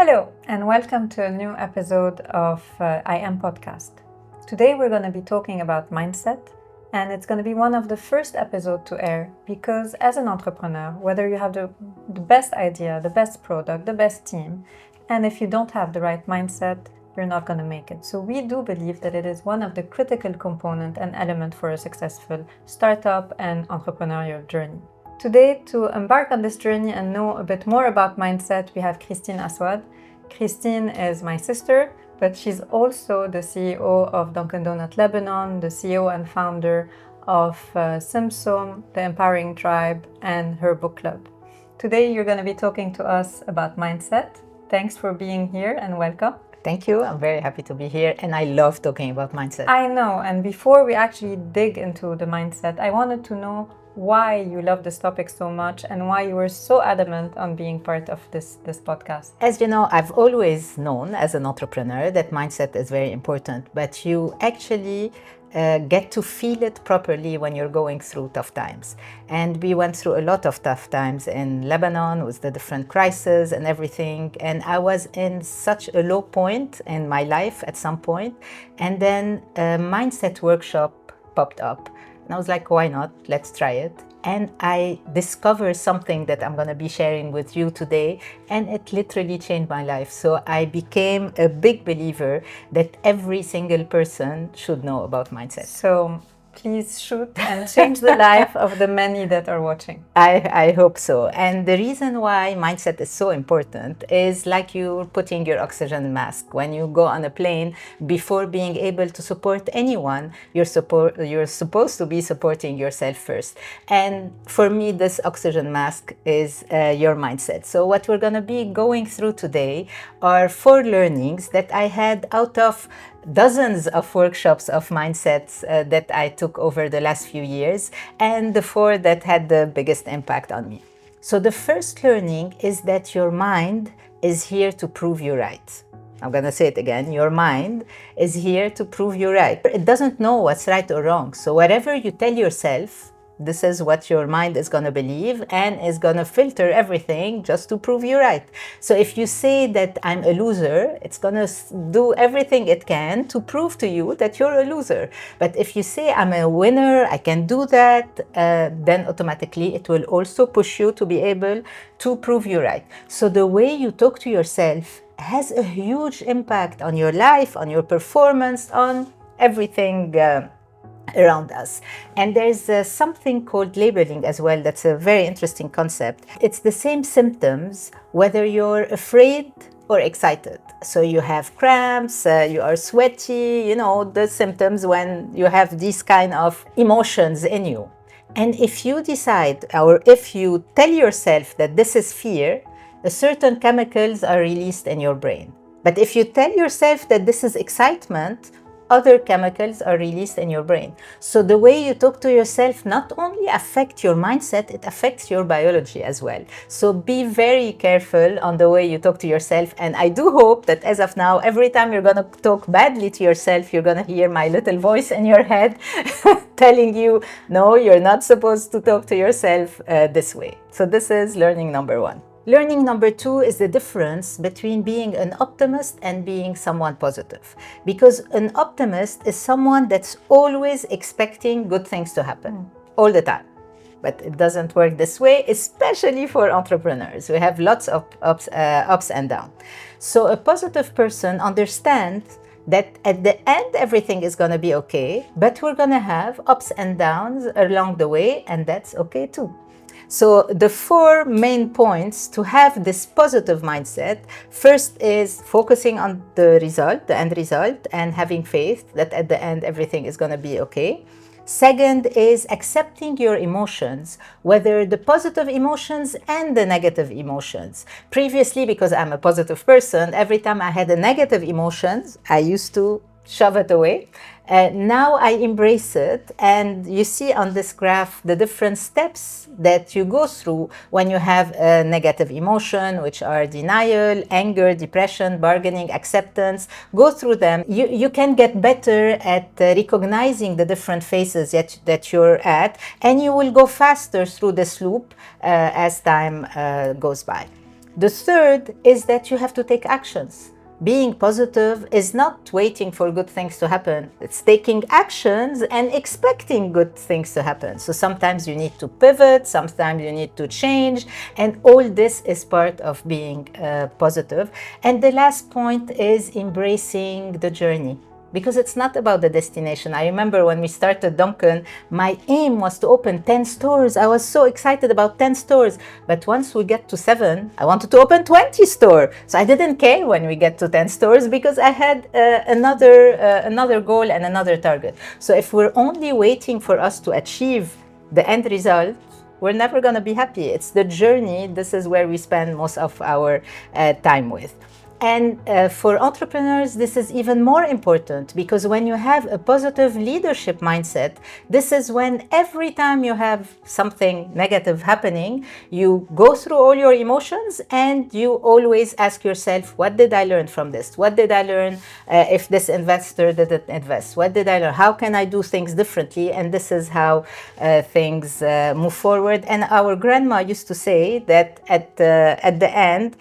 Hello, and welcome to a new episode of I Am Podcast. Today we're going to be talking about mindset, and it's going to be one of the first episodes to air because as an entrepreneur, whether you have the best idea, the best product, the best team, and if you don't have the right mindset, you're not going to make it. So we do believe that it is one of the critical component and element for a successful startup and entrepreneurial journey. Today, to embark on this journey and know a bit more about mindset, we have Carine Assouad. Carine is my sister, but she's also the CEO of Dunkin Lebanon, the CEO and founder of Semsom, the Empowering Tribe, and her book club. Today, you're going to be talking to us about mindset. Thanks for being here and welcome. Thank you. I'm very happy to be here, and I love talking about mindset. I know, and before we actually dig into the mindset, I wanted to know why you love this topic so much and why you were so adamant on being part of this podcast. As you know, I've always known as an entrepreneur that mindset is very important, but you actually get to feel it properly when you're going through tough times. And we went through a lot of tough times in Lebanon with the different crises and everything. And I was in such a low point in my life at some point. And then a mindset workshop popped up. And I was like, why not? Let's try it. And I discovered something that I'm going to be sharing with you today, and it literally changed my life. So I became a big believer that every single person should know about mindset. So please shoot and change the life of the many that are watching. I hope so. And the reason why mindset is so important is like you're putting your oxygen mask. When you go on a plane, before being able to support anyone, you're supposed to be supporting yourself first. And for me, this oxygen mask is your mindset. So what we're going to be going through today are 4 learnings that I had out of dozens of workshops of mindsets that I took over the last few years, and the 4 that had the biggest impact on me. So the first learning is that your mind is here to prove you right. I'm going to say it again. Your mind is here to prove you right. It doesn't know what's right or wrong. So whatever you tell yourself, this is what your mind is going to believe and is going to filter everything just to prove you right. So if you say that I'm a loser, it's going to do everything it can to prove to you that you're a loser. But if you say I'm a winner, I can do that, then automatically it will also push you to be able to prove you right. So the way you talk to yourself has a huge impact on your life, on your performance, on everything around us. And there's something called labeling as well. That's a very interesting concept. It's the same symptoms whether you're afraid or excited. So you have cramps, you are sweaty, the symptoms when you have these kind of emotions in you. And if you decide, or if you tell yourself that this is fear, certain chemicals are released in your brain. But if you tell yourself that this is excitement, other chemicals are released in your brain. So the way you talk to yourself not only affects your mindset, it affects your biology as well. So be very careful on the way you talk to yourself. And I do hope that as of now, every time you're going to talk badly to yourself, you're going to hear my little voice in your head telling you, no, you're not supposed to talk to yourself this way. So this is learning number 1. Learning number 2 is the difference between being an optimist and being someone positive. Because an optimist is someone that's always expecting good things to happen all the time. But it doesn't work this way, especially for entrepreneurs. We have lots of ups and downs. So a positive person understands that at the end, everything is going to be okay, but we're going to have ups and downs along the way, and that's okay too. So the 4 main points to have this positive mindset, first is focusing on the result, the end result, and having faith that at the end everything is going to be okay. Second is accepting your emotions, whether the positive emotions and the negative emotions. Previously, because I'm a positive person, every time I had a negative emotions, I used to shove it away. Now I embrace it, and you see on this graph the different steps that you go through when you have a negative emotion, which are denial, anger, depression, bargaining, acceptance. Go through them. You can get better at recognizing the different phases that you're at, and you will go faster through this loop as time goes by. The third is that you have to take actions. Being positive is not waiting for good things to happen. It's taking actions and expecting good things to happen. So sometimes you need to pivot, sometimes you need to change, and all this is part of being positive. And the last point is embracing the journey. Because it's not about the destination. I remember when we started Dunkin, my aim was to open 10 stores. I was so excited about 10 stores. But once we get to 7, I wanted to open 20 stores. So I didn't care when we get to 10 stores because I had another goal and another target. So if we're only waiting for us to achieve the end result, we're never going to be happy. It's the journey. This is where we spend most of our time with. And for entrepreneurs, this is even more important because when you have a positive leadership mindset, this is when every time you have something negative happening, you go through all your emotions and you always ask yourself, what did I learn from this? What did I learn if this investor didn't invest? What did I learn? How can I do things differently? And this is how things move forward. And our grandma used to say that at the end,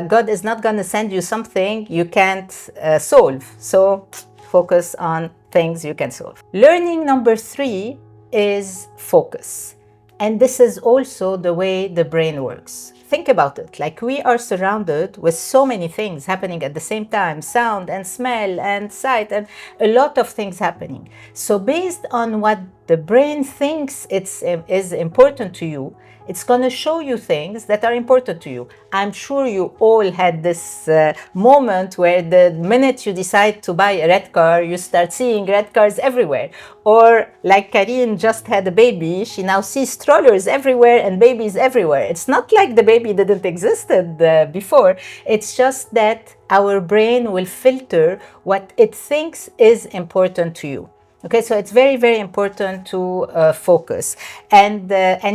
God is not going to send you something you can't solve. So focus on things you can solve. Learning number 3 is focus. And this is also the way the brain works. Think about it, like we are surrounded with so many things happening at the same time, sound and smell and sight and a lot of things happening. So based on what the brain thinks is important to you, it's going to show you things that are important to you. I'm sure you all had this moment where the minute you decide to buy a red car, you start seeing red cars everywhere. Or like Carine just had a baby, she now sees strollers everywhere and babies everywhere. It's not like the baby didn't exist before. It's just that our brain will filter what it thinks is important to you. Okay, so it's very, very important to focus. And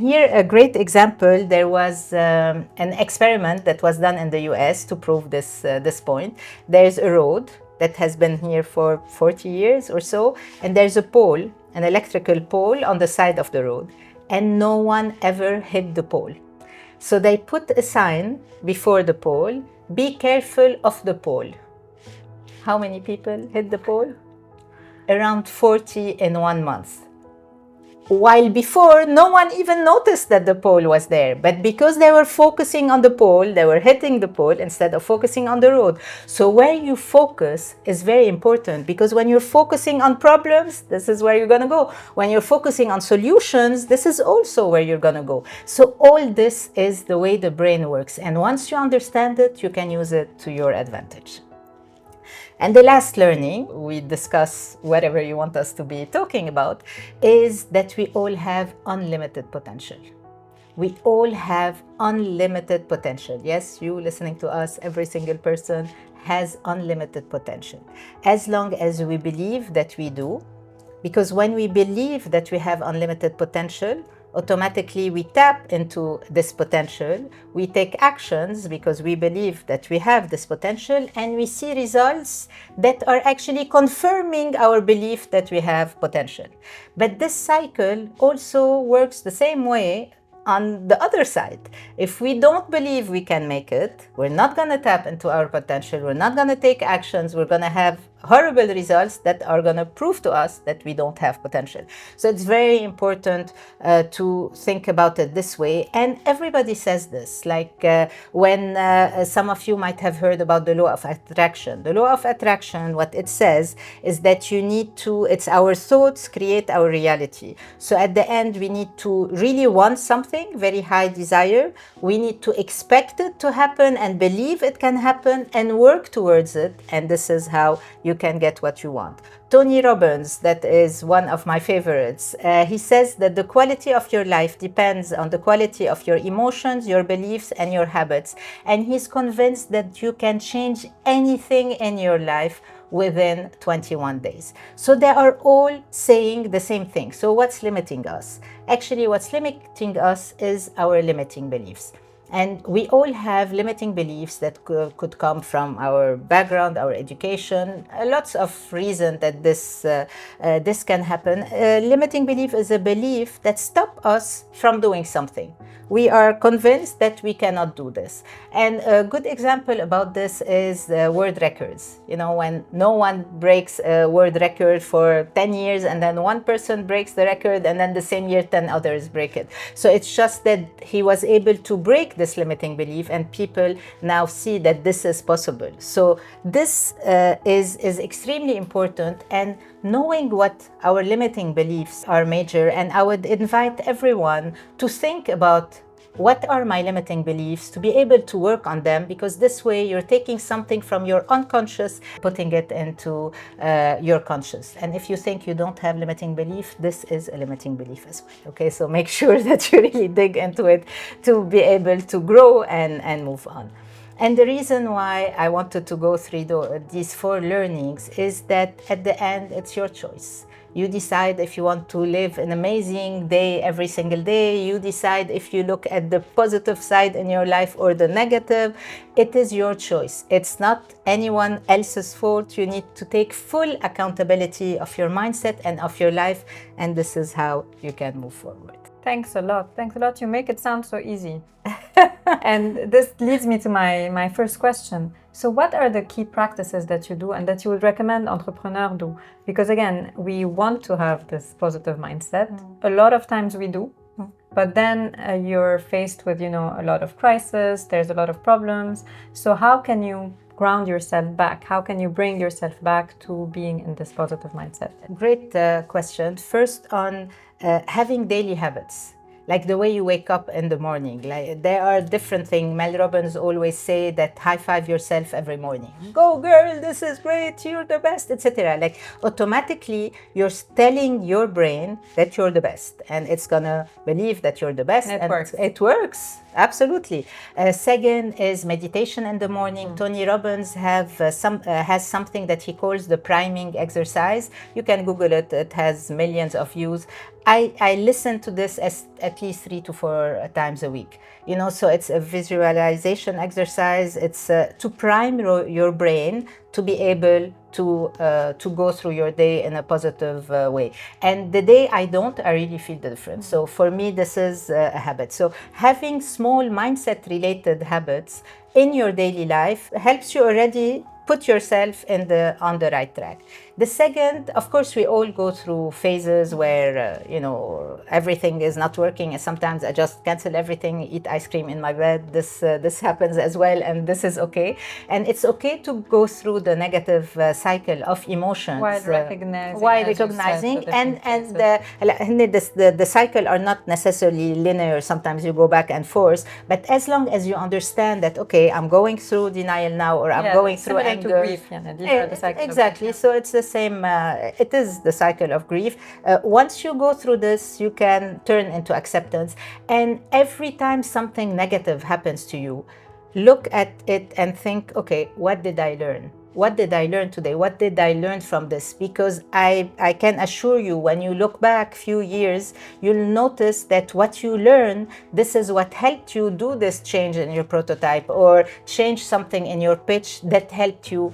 here a great example, there was an experiment that was done in the US to prove this point. There's a road that has been here for 40 years or so, and there's a pole, an electrical pole on the side of the road, and no one ever hit the pole. So they put a sign before the pole, be careful of the pole. How many people hit the pole? Around 40 in 1 month. While before, no one even noticed that the pole was there. But because they were focusing on the pole, they were hitting the pole instead of focusing on the road. So where you focus is very important, because when you're focusing on problems, this is where you're going to go. When you're focusing on solutions, this is also where you're going to go. So all this is the way the brain works. And once you understand it, you can use it to your advantage. And the last learning, we discuss whatever you want us to be talking about, is that we all have unlimited potential. We all have unlimited potential. Yes, you listening to us, every single person has unlimited potential. As long as we believe that we do, because when we believe that we have unlimited potential, automatically we tap into this potential, we take actions because we believe that we have this potential, and we see results that are actually confirming our belief that we have potential. But this cycle also works the same way on the other side. If we don't believe we can make it, we're not going to tap into our potential, we're not going to take actions, we're going to have horrible results that are going to prove to us that we don't have potential. So it's very important to think about it this way. And everybody says this, like when some of you might have heard about the law of attraction. The law of attraction, what it says is that you need to, it's our thoughts create our reality. So at the end, we need to really want something, very high desire. We need to expect it to happen and believe it can happen and work towards it. And this is how you can get what you want. Tony Robbins, that is one of my favorites, he says that the quality of your life depends on the quality of your emotions, your beliefs, and your habits. And he's convinced that you can change anything in your life within 21 days. So they are all saying the same thing. So what's limiting us? Actually, what's limiting us is our limiting beliefs. And we all have limiting beliefs that could come from our background, our education, lots of reasons that this can happen. Limiting belief is a belief that stops us from doing something. We are convinced that we cannot do this. And a good example about this is world records. You know, when no one breaks a world record for 10 years and then one person breaks the record and then the same year 10 others break it. So it's just that he was able to break this limiting belief and people now see that this is possible. So this is extremely important, and knowing what our limiting beliefs are major. And I would invite everyone to think about what are my limiting beliefs, to be able to work on them, because this way you're taking something from your unconscious, putting it into your conscious. And if you think you don't have limiting belief, this is a limiting belief as well. Okay, so make sure that you really dig into it to be able to grow and move on. And the reason why I wanted to go through these 4 learnings is that at the end, it's your choice. You decide if you want to live an amazing day every single day. You decide if you look at the positive side in your life or the negative. It is your choice. It's not anyone else's fault. You need to take full accountability of your mindset and of your life. And this is how you can move forward. Thanks a lot. Thanks a lot. You make it sound so easy. And this leads me to my first question. So what are the key practices that you do and that you would recommend entrepreneurs do? Because again, we want to have this positive mindset. A lot of times we do, but then you're faced with, a lot of crisis, there's a lot of problems. So how can you ground yourself back? How can you bring yourself back to being in this positive mindset? Great question. First, on having daily habits. Like the way you wake up in the morning. Like there are different things. Mel Robbins always say that high five yourself every morning. Go girl, this is great, you're the best, etc. Like automatically you're telling your brain that you're the best, and it's gonna believe that you're the best. And it works. It works, absolutely. Second is meditation in the morning. Tony Robbins has something that he calls the priming exercise. You can Google it. It has millions of views. I listen to this at least 3 to 4 times a week. So it's a visualization exercise. It's to prime your brain to be able to go through your day in a positive way. And the day I really feel the difference. So for me, this is a habit. So having small mindset-related habits in your daily life helps you already put yourself on the right track. The second, of course, we all go through phases where, everything is not working. And sometimes I just cancel everything, eat ice cream in my bed. This happens as well, and this is okay. And it's okay to go through the negative cycle of emotions. While recognizing the cycle are not necessarily linear. Sometimes you go back and forth. But as long as you understand that, okay, I'm going through denial now, or I'm going through anger. To grief, Exactly. So it's the same. It is the cycle of grief. Once you go through this, you can turn into acceptance. And every time something negative happens to you, look at it and think, okay, what did I learn? What did I learn today? What did I learn from this? Because I can assure you, when you look back a few years, you'll notice that what you learn, this is what helped you do this change in your prototype or change something in your pitch that helped you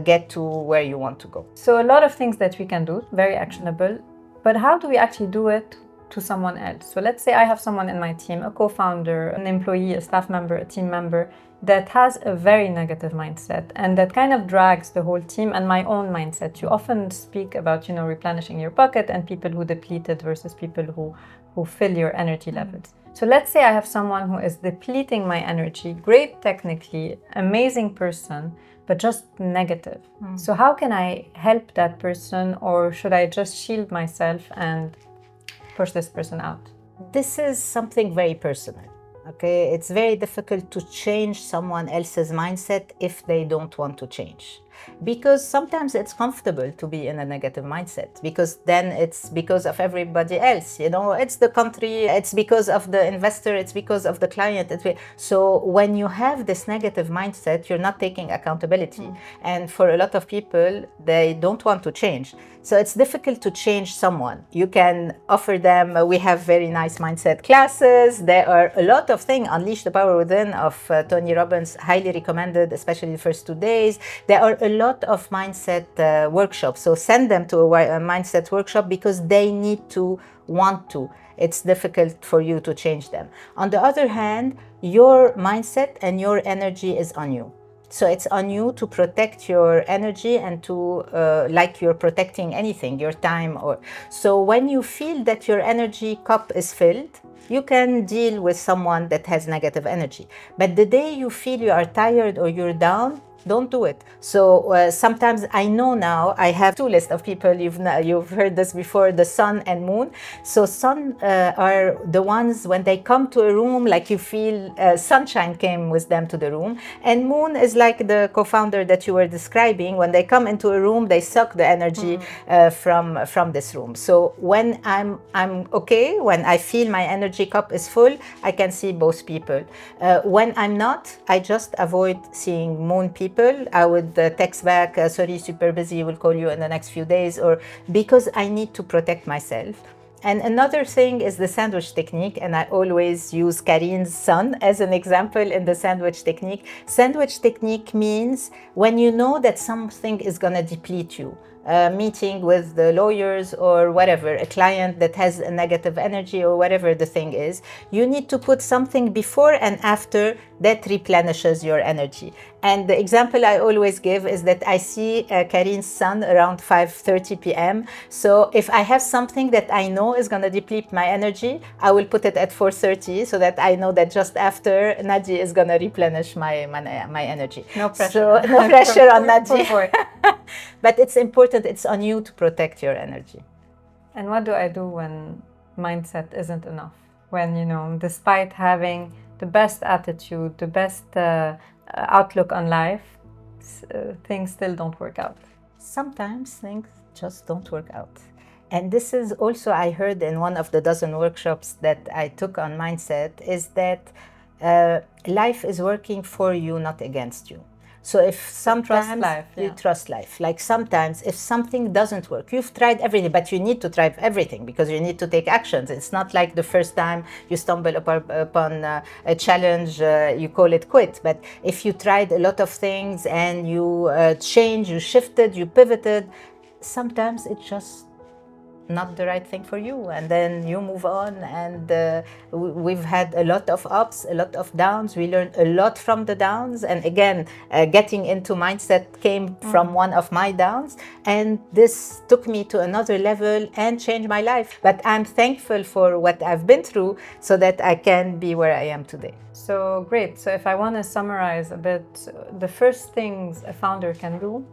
get to where you want to go. So a lot of things that we can do, very actionable, but how do we actually do it to someone else? So let's say I have someone in my team, a co-founder, an employee, a staff member, a team member, that has a very negative mindset and that kind of drags the whole team, and my own mindset. You often speak about, replenishing your pocket and people who deplete it versus people who fill your energy levels. So let's say I have someone who is depleting my energy, great technically, amazing person, but just negative. So how can I help that person, or should I just shield myself and push this person out? This is something very personal. Okay, it's very difficult to change someone else's mindset if they don't want to change. Because sometimes it's comfortable to be in a negative mindset, because then it's because of everybody else, it's the country, it's because of the investor, it's because of the client. So when you have this negative mindset, you're not taking accountability. And for a lot of people, they don't want to change. So it's difficult to change someone. You can offer them, we have very nice mindset classes. There are a lot of things. Unleash the Power Within of Tony Robbins, highly recommended, especially the first 2 days. There are a lot of mindset workshops. So send them to a mindset workshop, because they need to want to. It's difficult for you to change them. On the other hand, your mindset and your energy is on you. So it's on you to protect your energy and to, like you're protecting anything, your time. So when you feel that your energy cup is filled, you can deal with someone that has negative energy. But the day you feel you are tired or you're down, don't do it. So sometimes I know now, I have 2 lists of people, you've heard this before, the sun and moon. So sun are the ones, when they come to a room, like you feel sunshine came with them to the room. And moon is like the co-founder that you were describing. When they come into a room, they suck the energy from this room. So when I'm okay, when I feel my energy cup is full, I can see both people. When I'm not, I just avoid seeing moon people. I would text back, sorry, super busy, will call you in the next few days, or because I need to protect myself. And another thing is the sandwich technique, and I always use Carine's son as an example in the sandwich technique. Sandwich technique means when you know that something is going to deplete you, meeting with the lawyers or whatever, a client that has a negative energy or whatever the thing is, you need to put something before and after that replenishes your energy. And the example I always give is that I see Carine's son around 5:30 p.m. So if I have something that I know is going to deplete my energy, I will put it at 4:30, so that I know that just after, Naji is going to replenish my energy. No pressure. So no pressure on Naji. But it's important, it's on you to protect your energy. And what do I do when mindset isn't enough? When, despite having the best attitude, the best outlook on life, things still don't work out? Sometimes things just don't work out. And this is also, I heard in one of the dozen workshops that I took on mindset, is that life is working for you, not against you. So if sometimes you trust life, like sometimes if something doesn't work, you've tried everything, but you need to try everything because you need to take actions. It's not like the first time you stumble upon a challenge, you call it quit. But if you tried a lot of things and you changed, you shifted, you pivoted, sometimes it's just not the right thing for you, and then you move on. And we've had a lot of ups, a lot of downs. We learned a lot from the downs, and again, getting into mindset came from one of my downs, and this took me to another level and changed my life. But I'm thankful for what I've been through so that I can be where I am today. So great. So if I want to summarize a bit, the first things a founder can do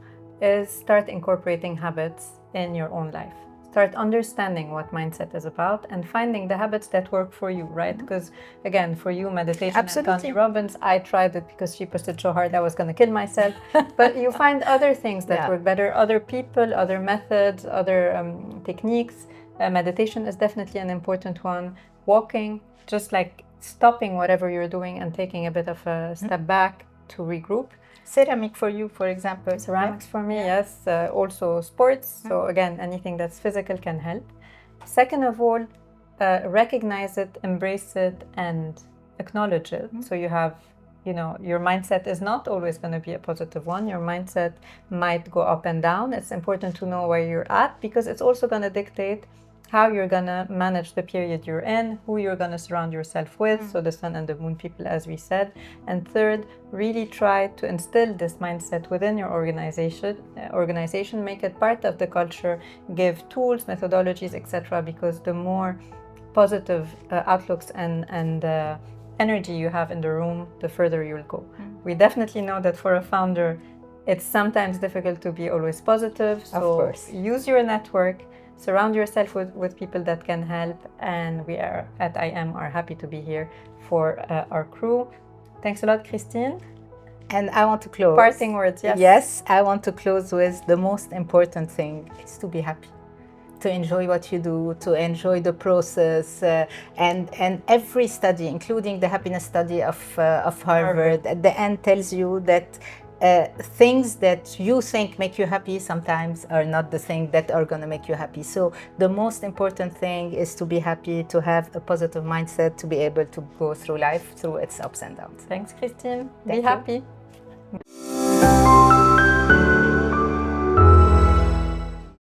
is start incorporating habits in your own life. Start understanding what mindset is about and finding the habits that work for you, right? Because again, for you, meditation and Tony Robbins, I tried it because she pushed it so hard I was going to kill myself. But you find other things that work better, other people, other methods, other techniques. Meditation is definitely an important one. Walking, just like stopping whatever you're doing and taking a bit of a step back to regroup. Ceramic for you, for example. Ceramics for me, yes. Also sports. So again, anything that's physical can help. Second of all, recognize it, embrace it, and acknowledge it. So you have, your mindset is not always going to be a positive one. Your mindset might go up and down. It's important to know where you're at because it's also going to dictate how you're going to manage the period you're in, who you're going to surround yourself with, so the sun and the moon people, as we said. And third, really try to instill this mindset within your organization, make it part of the culture, give tools, methodologies, etc. Because the more positive outlooks and energy you have in the room, the further you'll go. We definitely know that for a founder, it's sometimes difficult to be always positive. So use your network, surround yourself with people that can help, and we are at IM are happy to be here for our crew. Thanks a lot, Christine. And I want to close. Parting words, yes. Yes, I want to close with the most important thing is to be happy, to enjoy what you do, to enjoy the process. And every study, including the happiness study of Harvard, at the end tells you that things that you think make you happy sometimes are not the thing that are going to make you happy. So the most important thing is to be happy, to have a positive mindset, to be able to go through life through its ups and downs. Thanks, Christine. Thank Be you. happy.